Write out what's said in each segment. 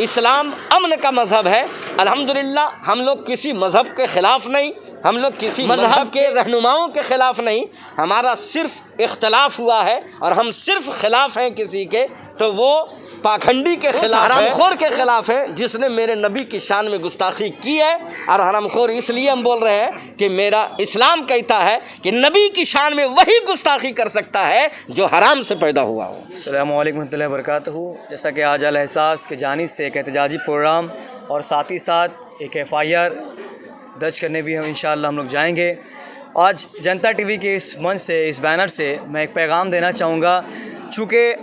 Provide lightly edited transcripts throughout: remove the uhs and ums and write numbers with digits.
इस्लाम अमन का मज़हब है। अल्हम्दुलिल्लाह हम लोग किसी मज़हब के ख़िलाफ़ नहीं, हम लोग किसी मज़हब के रहनुमाओं के ख़िलाफ़ नहीं, हमारा सिर्फ़ इख्तलाफ हुआ है और हम सिर्फ़ ख़िलाफ़ हैं किसी के, तो वो पाखंडी के ख़िलाफ़, हरामखोर के ख़िलाफ़ है जिसने मेरे नबी की शान में गुस्ताखी की है। और हरामखोर इसलिए हम बोल रहे हैं कि मेरा इस्लाम कहता है कि नबी की शान में वही गुस्ताखी कर सकता है जो हराम से पैदा हुआ हो। अस्सलामु अलैकुम रहमतुल्लाहि व बरकातहू। जैसा कि आज अल एहसास की जानिब से एक एहतजाजी प्रोग्राम और साथ ही साथ एक FIR दर्ज करने भी हम इंशाअल्लाह हम लोग जाएंगे। आज जनता टीवी के इस मंच से, इस बैनर से मैं एक पैगाम देना चाहूँगा। चूँकि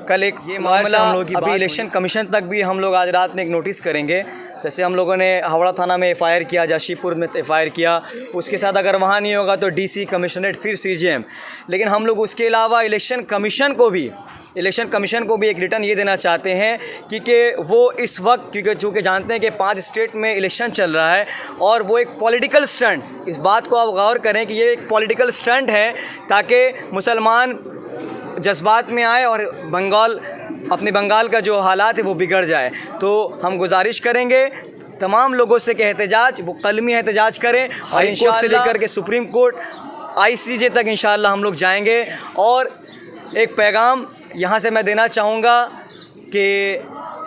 कल एक ये मामला अभी इलेक्शन कमीशन तक भी हम लोग आज रात में एक नोटिस करेंगे। जैसे हम लोगों ने हावड़ा थाना में FIR किया, जाशीपुर में FIR किया, उसके साथ अगर वहाँ नहीं होगा तो DC कमिश्नरेट, फिर CJM। लेकिन हम लोग उसके अलावा इलेक्शन कमीशन को भी एक रिटर्न ये देना चाहते हैं कि वो इस वक्त, क्योंकि चूँकि जानते हैं कि 5 स्टेट में इलेक्शन चल रहा है और वो एक पॉलिटिकल स्टंट, इस बात को आप गौर करें कि ये एक पॉलिटिकल स्टंट है ताकि मुसलमान जज्बात में आए और अपने बंगाल का जो हालात है वो बिगड़ जाए। तो हम गुजारिश करेंगे तमाम लोगों से कि एहतजाज, वो कलमी एहतजाज करें और इंशाअल्लाह से लेकर के सुप्रीम कोर्ट, ICJ तक इंशाअल्लाह हम लोग जाएंगे। और एक पैगाम यहाँ से मैं देना चाहूँगा कि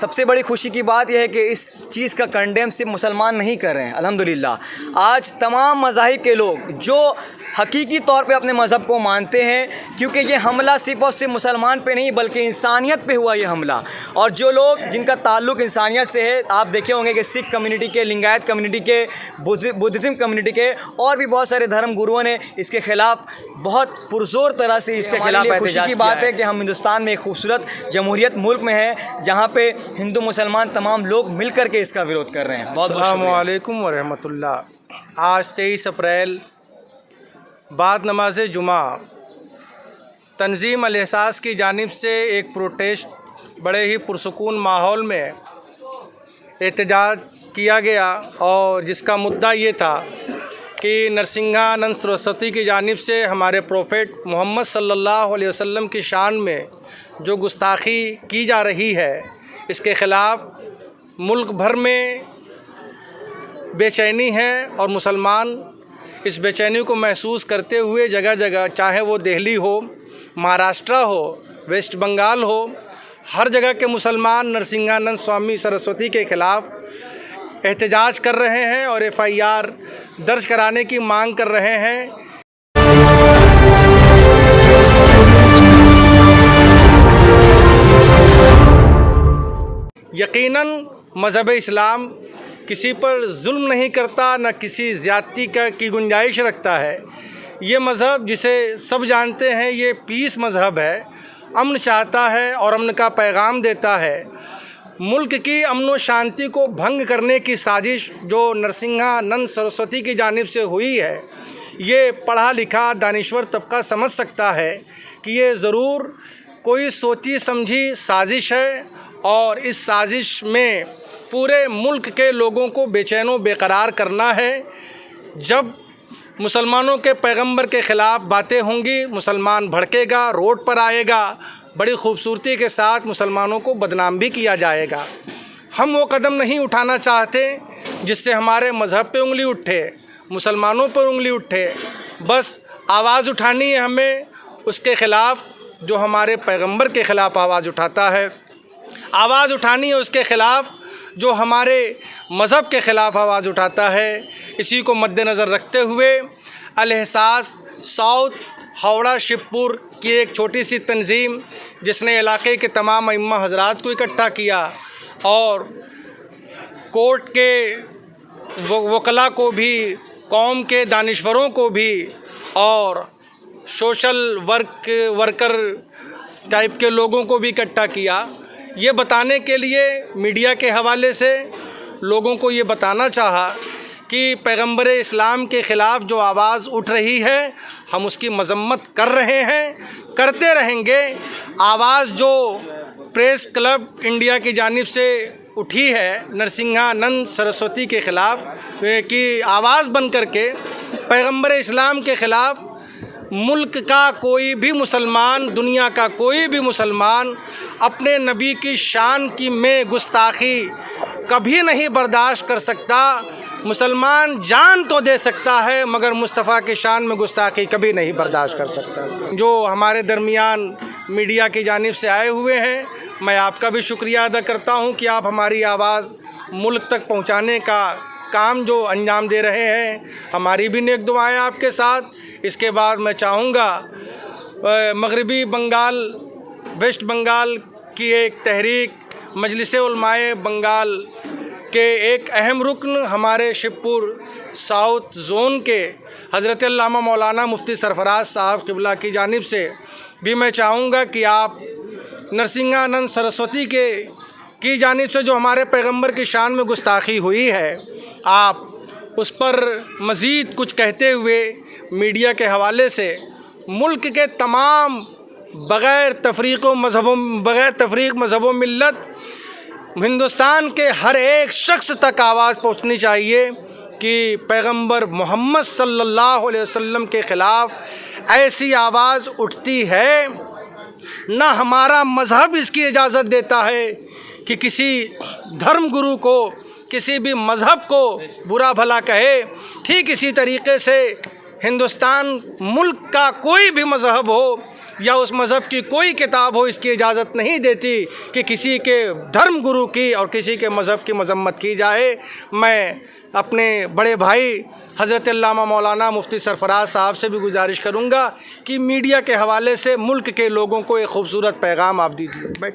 सबसे बड़ी खुशी की बात यह है कि इस चीज़ का कंडेम सिर्फ मुसलमान नहीं कर रहे हैं। अल्हम्दुलिल्लाह आज तमाम मज़ाहिब के लोग जो हकीकी तौर पे अपने मज़हब को मानते हैं, क्योंकि ये हमला सिर्फ़ और सिर्फ मुसलमान पे नहीं बल्कि इंसानियत पे हुआ ये हमला। और जो लोग जिनका ताल्लुक़ इंसानियत से है, आप देखे होंगे कि सिख कम्युनिटी के, लिंगायत कम्युनिटी के, बुद्धिज़्म कम्युनिटी के और भी बहुत सारे धर्म गुरुओं ने इसके ख़िलाफ़ बहुत पुरज़ोर तरह से इसके खिलाफ खुशी की बात है कि हम हिंदुस्तान में एक खूबसूरत जमहूरियत मुल्क में हैं जहाँ पे हिंदू मुसलमान तमाम लोग मिल कर के इसका विरोध कर रहे हैं। अस्सलामु अलैकुम व रहमतुल्लाह। आज 23 अप्रैल बाद नमाज जुमा तंजीम अल एहसास की जानिब से एक प्रोटेस्ट बड़े ही पुरसुकून माहौल में एहतजाज किया गया और जिसका मुद्दा ये था कि नरसिंहानंद सरस्वती की जानिब से हमारे प्रोफेट मोहम्मद सल्लल्लाहु अलैहि वसल्लम की शान में जो गुस्ताखी की जा रही है, इसके ख़िलाफ़ मुल्क भर में बेचैनी है और मुसलमान इस बेचैनी को महसूस करते हुए जगह जगह, चाहे वो दिल्ली हो, महाराष्ट्र हो, वेस्ट बंगाल हो, हर जगह के मुसलमान नरसिंहानंद स्वामी सरस्वती के ख़िलाफ़ एहतजाज कर रहे हैं और FIR दर्ज कराने की मांग कर रहे हैं। यकीनन मज़हब इस्लाम किसी पर जुल्म नहीं करता, न किसी ज़्यादती की गुंजाइश रखता है। ये मज़हब जिसे सब जानते हैं, ये पीस मज़हब है, अमन चाहता है और अमन का पैगाम देता है। मुल्क की अमन व शांति को भंग करने की साजिश जो नरसिंहानंद सरस्वती की जानिब से हुई है, ये पढ़ा लिखा दानिश्वर तबका समझ सकता है कि ये ज़रूर कोई सोची समझी साजिश है और इस साजिश में पूरे मुल्क के लोगों को बेचैनो बेकरार करना है। जब मुसलमानों के पैगंबर के ख़िलाफ़ बातें होंगी, मुसलमान भड़केगा, रोड पर आएगा, बड़ी खूबसूरती के साथ मुसलमानों को बदनाम भी किया जाएगा। हम वो कदम नहीं उठाना चाहते जिससे हमारे मज़हब पे उंगली उठे, मुसलमानों पर उंगली उठे। बस आवाज़ उठानी है हमें उसके ख़िलाफ़ जो हमारे पैगंबर के ख़िलाफ़ आवाज़ उठाता है, आवाज़ उठानी है उसके ख़िलाफ़ जो हमारे मज़हब के ख़िलाफ़ आवाज़ उठाता है। इसी को मद्देनज़र रखते हुए अल एहसास साउथ हावड़ा शिवपुर की एक छोटी सी तंजीम, जिसने इलाके के तमाम अइम्मा हज़रात को इकट्ठा किया और कोर्ट के वकला को भी, कौम के दानिश्वरों को भी और सोशल वर्कर टाइप के लोगों को भी इकट्ठा किया, ये बताने के लिए मीडिया के हवाले से लोगों को ये बताना चाहा कि पैगंबर इस्लाम के ख़िलाफ़ जो आवाज़ उठ रही है, हम उसकी मज़म्मत कर रहे हैं, करते रहेंगे। आवाज़ जो प्रेस क्लब इंडिया की जानिब से उठी है नरसिंहानंद सरस्वती के ख़िलाफ़ की आवाज़ बन करके पैगंबर इस्लाम के ख़िलाफ़ मुल्क का कोई भी मुसलमान, दुनिया का कोई भी मुसलमान अपने नबी की शान की में गुस्ताखी कभी नहीं बर्दाश्त कर सकता। मुसलमान जान तो दे सकता है मगर मुस्तफ़ा की शान में गुस्ताखी कभी नहीं बर्दाश्त कर सकता। जो हमारे दरमियान मीडिया की जानिब से आए हुए हैं, मैं आपका भी शुक्रिया अदा करता हूं कि आप हमारी आवाज़ मुल्क तक पहुंचाने का काम जो अंजाम दे रहे हैं। हमारी भी नेक दुआएं आपके साथ। इसके बाद मैं चाहूँगा मगरबी बंगाल, वेस्ट बंगाल की एक तहरीक मजलिस उलमाए बंगाल के एक अहम रुकन हमारे शिवपुर साउथ जोन के हज़रत अल्लामा मौलाना मुफ्ती सरफराज साहब क़िबला की जानिब से भी मैं चाहूँगा कि आप नरसिंहानंद सरस्वती की जानिब से जो हमारे पैगंबर की शान में गुस्ताखी हुई है, आप उस पर मज़ीद कुछ कहते हुए मीडिया के हवाले से मुल्क के तमाम बग़ैर तफरीक़ मज़हबों मिल्लत हिंदुस्तान के हर एक शख्स तक आवाज़ पहुंचनी चाहिए कि पैगंबर मोहम्मद सल्लल्लाहु अलैहि वसल्लम के ख़िलाफ़ ऐसी आवाज़ उठती है, ना हमारा मज़हब इसकी इजाज़त देता है कि किसी धर्म गुरु को, किसी भी मज़हब को बुरा भला कहे। ठीक इसी तरीके से हिंदुस्तान मुल्क का कोई भी मज़हब हो या उस मज़हब की कोई किताब हो, इसकी इजाज़त नहीं देती कि किसी के धर्म गुरु की और किसी के मज़हब की मजम्मत की जाए। मैं अपने बड़े भाई हज़रत अल्लामा मौलाना मुफ्ती सरफराज साहब से भी गुजारिश करूँगा कि मीडिया के हवाले से मुल्क के लोगों को एक खूबसूरत पैगाम आप दीजिए।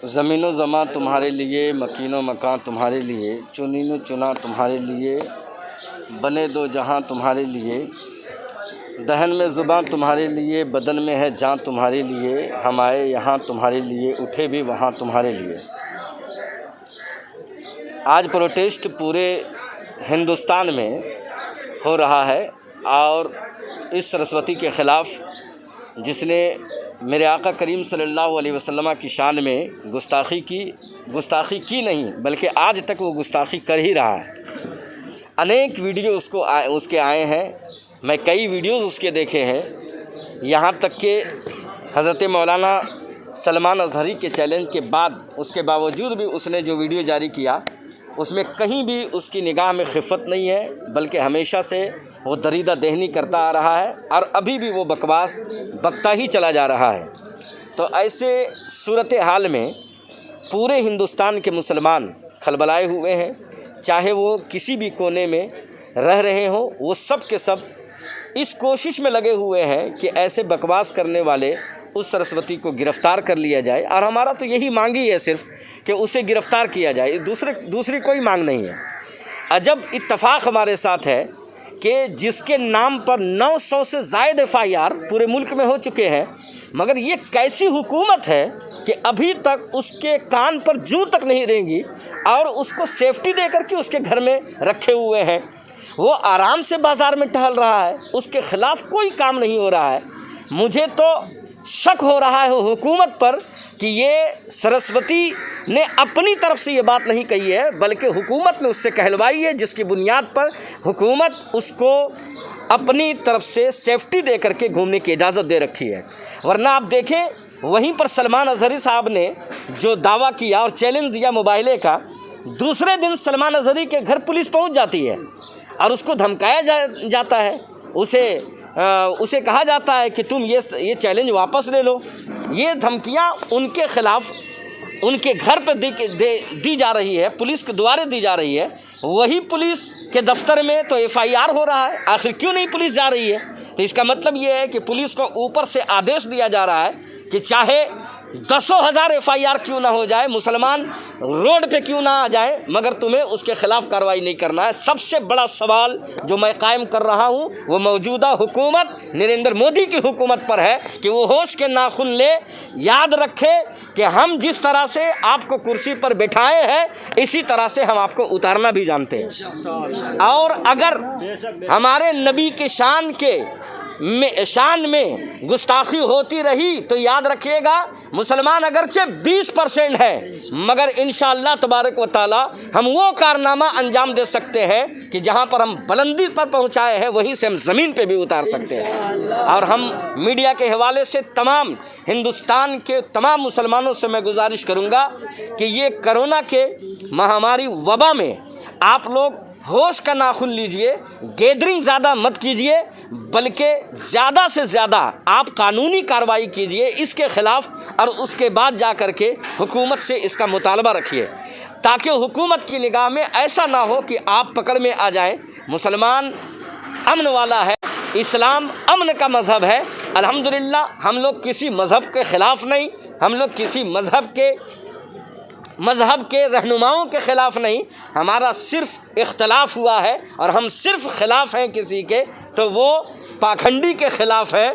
ज़मीनो ज़मा तुम्हारे लिए, मकीनो मकान तुम्हारे लिए, चुनीनो चुना तुम्हारे लिए, बने दो जहां तुम्हारे लिए, दहन में ज़ुबान तुम्हारे लिए, बदन में है जान तुम्हारे लिए, हम आए यहाँ तुम्हारे लिए, उठे भी वहाँ तुम्हारे लिए। आज प्रोटेस्ट पूरे हिंदुस्तान में हो रहा है और इस सरस्वती के ख़िलाफ़ जिसने मेरे आका करीम सल्लल्लाहु अलैहि वसल्लम की शान में गुस्ताखी की नहीं बल्कि आज तक वो गुस्ताखी कर ही रहा है। अनेक वीडियो उसके आए हैं, मैं कई वीडियोस उसके देखे हैं। यहाँ तक कि हज़रत मौलाना सलमान अज़हरी के चैलेंज के बाद उसके बावजूद भी उसने जो वीडियो जारी किया उसमें कहीं भी उसकी निगाह में खिफ़त नहीं है, बल्कि हमेशा से वो दरीदा देहनी करता आ रहा है और अभी भी वो बकवास बकता ही चला जा रहा है। तो ऐसे सूरत हाल में पूरे हिंदुस्तान के मुसलमान खलबलाए हुए हैं, चाहे वो किसी भी कोने में रह रहे हों, वो सब के सब इस कोशिश में लगे हुए हैं कि ऐसे बकवास करने वाले उस सरस्वती को गिरफ़्तार कर लिया जाए। और हमारा तो यही मांग ही है सिर्फ़ कि उसे गिरफ़्तार किया जाए, दूसरी कोई मांग नहीं है। अजब इत्तफ़ाक़ हमारे साथ है कि जिसके नाम पर 900 से ज़ायद FIR पूरे मुल्क में हो चुके हैं, मगर ये कैसी हुकूमत है कि अभी तक उसके कान पर जूं तक नहीं रेंगी और उसको सेफ्टी दे करके उसके घर में रखे हुए हैं। वो आराम से बाज़ार में टहल रहा है, उसके ख़िलाफ़ कोई काम नहीं हो रहा है। मुझे तो शक हो रहा है हुकूमत पर कि ये सरस्वती ने अपनी तरफ से ये बात नहीं कही है, बल्कि हुकूमत ने उससे कहलवाई है, जिसकी बुनियाद पर हुकूमत उसको अपनी तरफ से सेफ्टी दे करके घूमने की इजाज़त दे रखी है। वरना आप देखें, वहीं पर सलमान अज़हरी साहब ने जो दावा किया और चैलेंज दिया मोबाइले का, दूसरे दिन सलमान अज़हरी के घर पुलिस पहुंच जाती है और उसको धमकाया जाता है। उसे कहा जाता है कि तुम ये चैलेंज वापस ले लो। ये धमकियां उनके ख़िलाफ़ उनके घर पर दी जा रही है, पुलिस के द्वारा दी जा रही है। वही पुलिस के दफ्तर में तो FIR हो रहा है, आखिर क्यों नहीं पुलिस जा रही है? तो इसका मतलब ये है कि पुलिस को ऊपर से आदेश दिया जा रहा है कि चाहे 10,000 FIR क्यों ना हो जाए, मुसलमान रोड पे क्यों ना आ जाए, मगर तुम्हें उसके ख़िलाफ़ कार्रवाई नहीं करना है। सबसे बड़ा सवाल जो मैं कायम कर रहा हूँ वो मौजूदा हुकूमत नरेंद्र मोदी की हुकूमत पर है कि वो होश के नाखून ले, याद रखे कि हम जिस तरह से आपको कुर्सी पर बिठाए हैं इसी तरह से हम आपको उतारना भी जानते हैं। और अगर हमारे नबी के शान के शान में गुस्ताखी होती रही तो याद रखिएगा, मुसलमान अगरचे 20% है, मगर इंशाअल्लाह तबारक व ताला हम वो कारनामा अंजाम दे सकते हैं कि जहाँ पर हम बुलंदी पर पहुँचाए हैं वहीं से हम ज़मीन पे भी उतार सकते हैं। और हम मीडिया के हवाले से तमाम हिंदुस्तान के तमाम मुसलमानों से मैं गुजारिश करूँगा कि ये कोरोना के महामारी वबा में आप लोग होश का नाखून लीजिए, गैदरिंग ज़्यादा मत कीजिए, बल्कि ज़्यादा से ज़्यादा आप कानूनी कार्रवाई कीजिए इसके ख़िलाफ़, और उसके बाद जा कर के हुकूमत से इसका मुतालबा रखिए, ताकि हुकूमत की निगाह में ऐसा ना हो कि आप पकड़ में आ जाएं। मुसलमान अमन वाला है, इस्लाम अमन का मज़हब है। अल्हम्दुलिल्लाह हम लोग किसी मज़हब के ख़िलाफ़ नहीं, हम लोग किसी मज़हब के रहनुमाओं के ख़िलाफ़ नहीं, हमारा सिर्फ़ इख्तलाफ हुआ है और हम सिर्फ़ ख़िलाफ़ हैं किसी के, तो वो पाखंडी के ख़िलाफ़ है,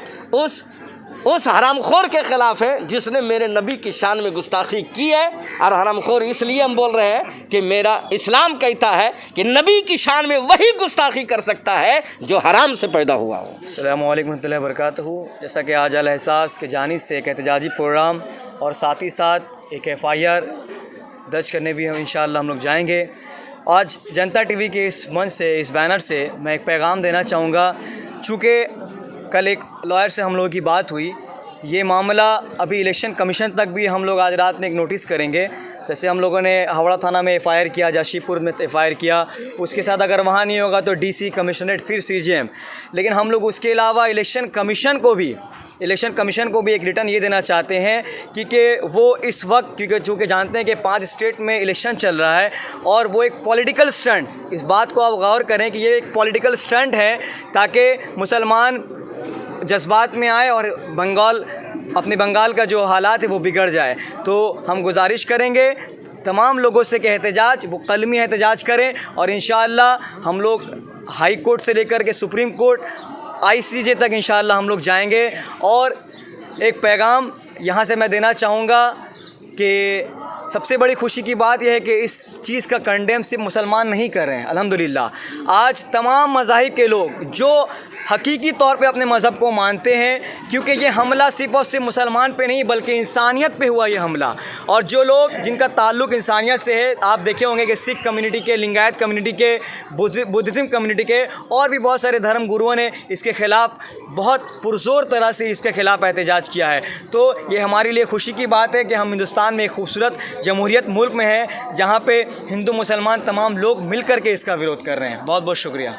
उस हरामखोर के ख़िलाफ़ है जिसने मेरे नबी की शान में गुस्ताखी की है। और हरामखोर इसलिए हम बोल रहे हैं कि मेरा इस्लाम कहता है कि नबी की शान में वही गुस्ताखी कर सकता है जो हराम से पैदा हुआ हो। अस्सलामु अलैकुम रहमतुल्लाहि व बरकातहू। जैसा कि आज अल-एहसास के जानिब से एक एहतजाजी प्रोग्राम और साथ ही साथ एक FIR दर्ज करने भी हम इंशाअल्लाह हम लोग जाएंगे। आज जनता टीवी के इस मंच से, इस बैनर से मैं एक पैगाम देना चाहूँगा। चूँकि कल एक लॉयर से हम लोगों की बात हुई, ये मामला अभी इलेक्शन कमीशन तक भी हम लोग आज रात में एक नोटिस करेंगे। जैसे हम लोगों ने हावड़ा थाना में FIR किया, जाशीपुर में FIR किया, उसके साथ अगर वहाँ नहीं होगा तो DC कमिश्नरेट, फिर CJM। लेकिन हम लोग उसके अलावा इलेक्शन कमीशन को भी एक रिटर्न ये देना चाहते हैं कि वो इस वक्त, क्योंकि चूँकि जानते हैं कि 5 स्टेट में इलेक्शन चल रहा है और वो एक पॉलिटिकल स्टंट, इस बात को आप गौर करें कि ये एक पॉलिटिकल स्टंट है ताकि मुसलमान जज्बात में आए और अपने बंगाल का जो हालात है वो बिगड़ जाए। तो हम गुजारिश करेंगे तमाम लोगों से कि एहतजाज, वो कलमी एहतजाज करें और इंशाअल्लाह हम लोग हाई कोर्ट से लेकर के सुप्रीम कोर्ट, ICJ तक इंशाअल्लाह हम लोग जाएंगे। और एक पैगाम यहाँ से मैं देना चाहूँगा कि सबसे बड़ी खुशी की बात यह है कि इस चीज़ का कंडेम सिर्फ मुसलमान नहीं कर रहे हैं। अल्हम्दुलिल्लाह आज तमाम मज़ाहिब के लोग जो हकीकी तौर पे अपने मज़हब को मानते हैं, क्योंकि ये हमला सिर्फ़ और सिर्फ मुसलमान पे नहीं बल्कि इंसानियत पे हुआ ये हमला। और जो लोग जिनका ताल्लुक़ इंसानियत से है, आप देखे होंगे कि सिख कम्युनिटी के, लिंगायत कम्युनिटी के, बुद्धिज़्म कम्युनिटी के और भी बहुत सारे धर्म गुरुओं ने इसके ख़िलाफ़ बहुत पुरज़ोर तरह से इसके ख़िलाफ़ एहतजाज किया है। तो ये हमारे लिए खुशी की बात है कि हम हिंदुस्तान में एक खूबसूरत जमहूरियत मुल्क में हैं जहाँ पे हिंदू मुसलमान तमाम लोग मिल कर के इसका विरोध कर रहे हैं। बहुत बहुत शुक्रिया।